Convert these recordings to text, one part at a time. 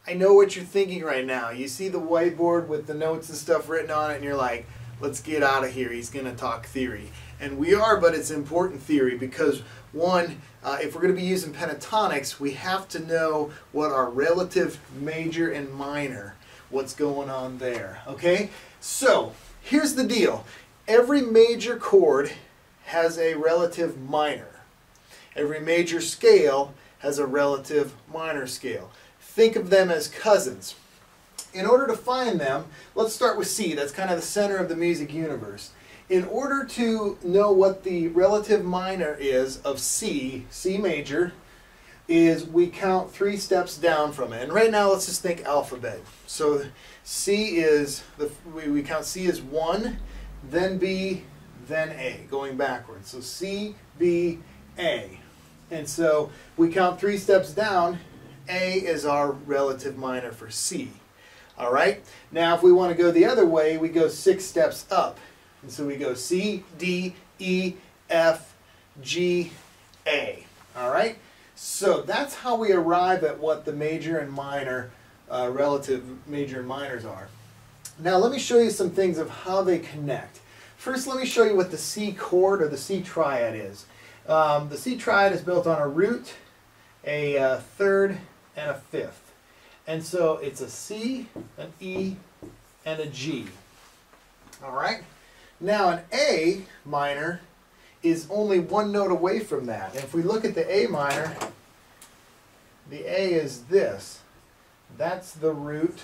I know what you're thinking right now. You see the whiteboard with the notes and stuff written on it, and you're like, let's get out of here. He's going to talk theory. And we are, but it's important theory because, one, if we're going to be using pentatonics, we have to know what our relative major and minor, what's going on there. Okay? So, here's the deal. Every major chord has a relative minor. Every major scale has a relative minor scale. Think of them as cousins. In order to find them, let's start with C. That's kind of the center of the music universe. In order to know what the relative minor is of C, C major, is we count 3 steps down from it. And right now, let's just think alphabet. So C is, we count C as 1, then B, then A, going backwards. So C, B, A. And so we count 3 steps down. A is our relative minor for C. All right? Now, if we want to go the other way, we go 6 steps up. And so we go C, D, E, F, G, A. All right? So that's how we arrive at what the major and minor, relative major and minors are. Now, let me show you some things of how they connect. First, let me show you what the C chord or the C triad is. The C triad is built on a root, a third, and a fifth. And so it's a C, an E, and a G. All right? Now an A minor is only 1 note away from that. And if we look at the A minor, the A is this. That's the root,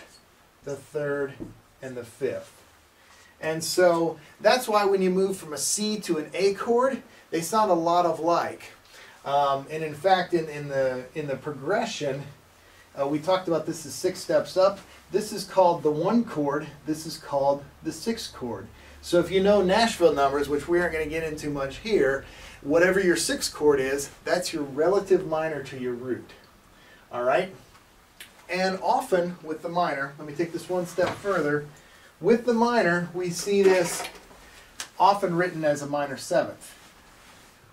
the third, and the fifth. And so that's why when you move from a C to an A chord, they sound a lot alike. And in fact, in the progression, we talked about this as 6 steps up. This is called the 1 chord. This is called the 6 chord. So if you know Nashville numbers, which we aren't going to get into much here, whatever your 6 chord is, that's your relative minor to your root. All right? And often with the minor, let me take this 1 step further. With the minor, we see this often written as a minor 7th.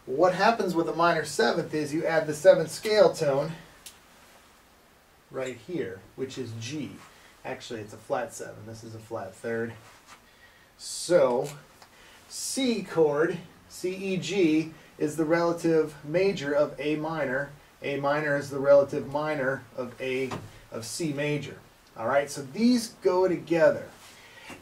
What happens with a minor 7th is you add the 7th scale tone right here, which is G. Actually, it's a flat 7. This is a flat 3rd. So, C chord, C, E, G, is the relative major of A minor. A minor is the relative minor of C major. All right, so these go together.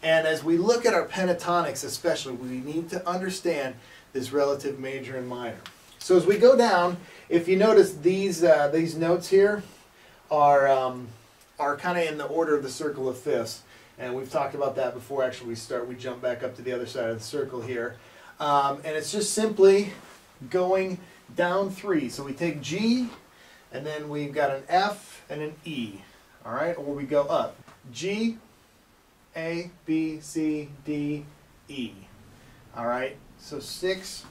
And as we look at our pentatonics especially, we need to understand this relative major and minor. So as we go down, if you notice these notes here are kind of in the order of the circle of fifths. And we've talked about that before. Actually, we jump back up to the other side of the circle here. And it's just simply going down 3. So we take G, and then we've got an F and an E. All right, or we go up. G, A, B, C, D, E. All right, so 6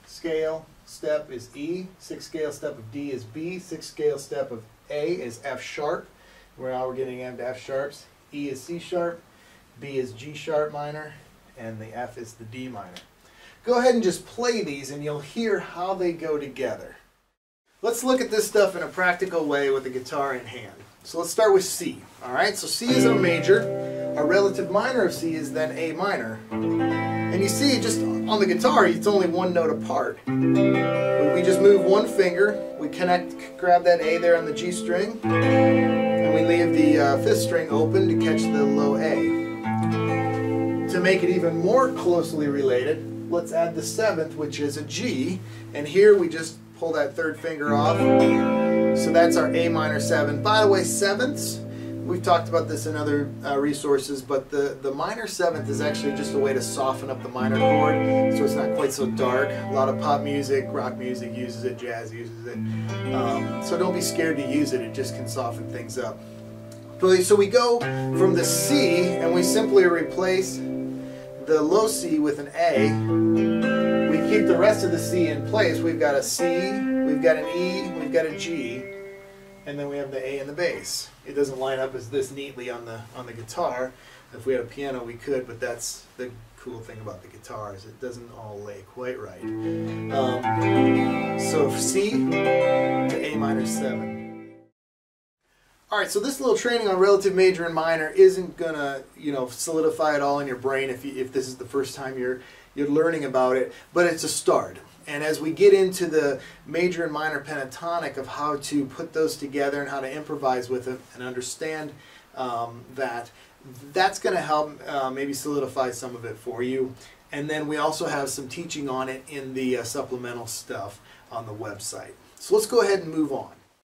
scale step is E, 6 scale step of D is B, 6 scale step of A is F sharp. Now we're getting into F sharps. E is C sharp, B is G sharp minor, and the F is the D minor. Go ahead and just play these and you'll hear how they go together. Let's look at this stuff in a practical way with the guitar in hand. So let's start with C. Alright, so C is our major. Our relative minor of C is then A minor. And you see, just on the guitar, it's only 1 note apart. We just move 1 finger, we grab that A there on the G string, and we leave the 5th string open to catch the low A. To make it even more closely related, let's add the 7th, which is a G, and here we just pull that 3rd finger off. So that's our A minor 7. By the way, 7ths, we've talked about this in other resources, but the minor 7th is actually just a way to soften up the minor chord so it's not quite so dark. A lot of pop music, rock music uses it, jazz uses it. So don't be scared to use it, it just can soften things up. So we go from the C and we simply replace the low C with an A. We keep the rest of the C in place. We've got a C, we've got an E, we've got a G, and then we have the A in the bass. It doesn't line up as this neatly on the guitar. If we had a piano, we could, but that's the cool thing about the guitar is it doesn't all lay quite right. So C to A minor 7. All right, so this little training on relative major and minor isn't gonna, solidify it all in your brain if this is the first time you're learning about it, but it's a start. And as we get into the major and minor pentatonic of how to put those together and how to improvise with it and understand that's going to help maybe solidify some of it for you. And then we also have some teaching on it in the supplemental stuff on the website. So let's go ahead and move on.